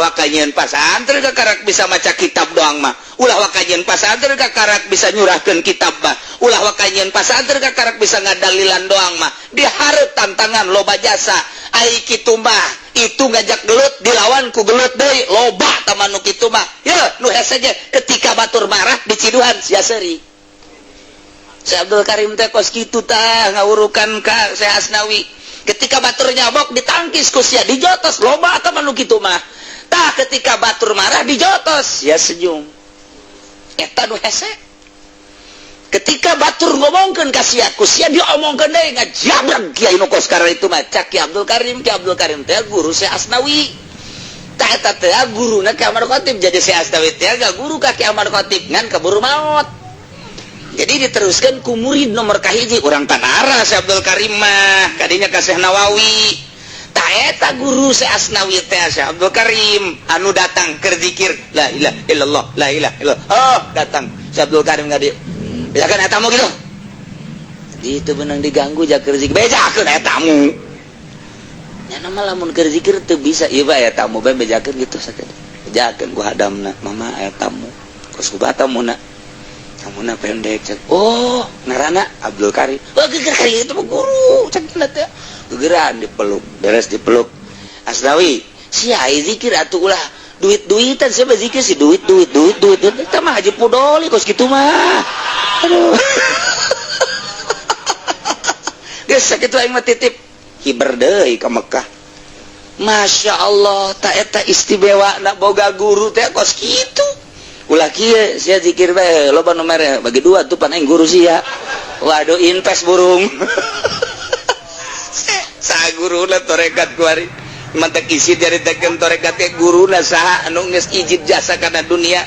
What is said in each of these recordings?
wakajian pasantren kakarak bisa maca kitab doang mah ulah wakajian pasantren kakarak bisa nyurahkeun kitab mah ulah wakajian pasantren kakarak bisa ngadalilan doang mah dihareup tantangan loba jasa ai kitu mah itu ngajak gelut dilawan ku gelut deui loba taman nu kitu mah ya nu hese saja ketika batur marah di Ciduhan sia seuri Si Abdul Karim teh kos kitu tah ngawurukan ka Syekh Asnawi ketika batur nyabok ditangkis ku sia dijotos loba taman nu kitu mah tah ketika batur marah dijotos ya senyum eta nu hese ketika batur ngomongkeun ka sia ku sia diomongkeun deui ngajabrak kiai nu kos karena itu mah cak Ki Abdul Karim teh guru Syekh Asnawi tah eta teh guruna Ki Ahmad Khatib jadi Syekh Asnawi teh guru ka Ki Ahmad Khatib ngan kaburu maot jadi diteruskan ku murid nomor kahiji urang tanara Syekh Abdul Karim mah kadinya ka Syekh Nawawi tah eta guru Syekh Asnawi teh Syekh Abdul Karim anu datang keur zikir la ilaha illallah la ilaha illallah oh datang Syekh Abdul Karim ka dieu bejakeun eta tamu gitu itu benang diganggu jak keur zikir bejakeun eta tamu nya nama lamun keur zikir teu bisa ieu bae eta tamu bae bejakeun gitu sakeun bejakeun ku hadamna mama aya tamu kos kumaha tamuna tamuna pendek cek oh ngaranna Abdul Karim oh geger Karim itu mah guru cek teh gegeran dipeluk beres dipeluk Asnawi sia zikir atuh ulah duit-duitan siapa zikir sih duit kita mah haji podoli kos gitu mah aduh geus sakitu aing mah titip hiber deui ka Mekah Masya Allah ta eta istimewa na boga guru teh kos kitu ulah kieu sia zikir bae loba nu mere bagi dua tuh pan aing guru sia waduh invest burung sa guruna torekat kuari mantek isi jaritakeun torekat ke guruna saha anu geus ijid jasa kana dunia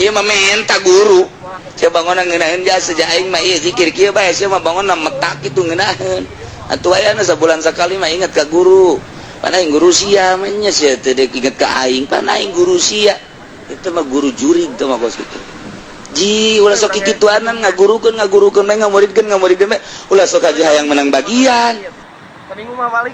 ieu mah menta guru sia bangunan ngeunaheun jasa ja aing mah ieu zikir kieu bae sia mah bangunan metak kitu ngeunaheun atuh aya na sabulan sakali mah inget ka guru pan aing guru sia mah nya sia teu deuk inget ka aing pan aing guru sia itu mah guru jurig teh mah kos kitu ji ulah sok kituanan ngagurukeun bae ngamuridkeun bae ulah sok aja hayang menang bagian. Seminggu mah balik.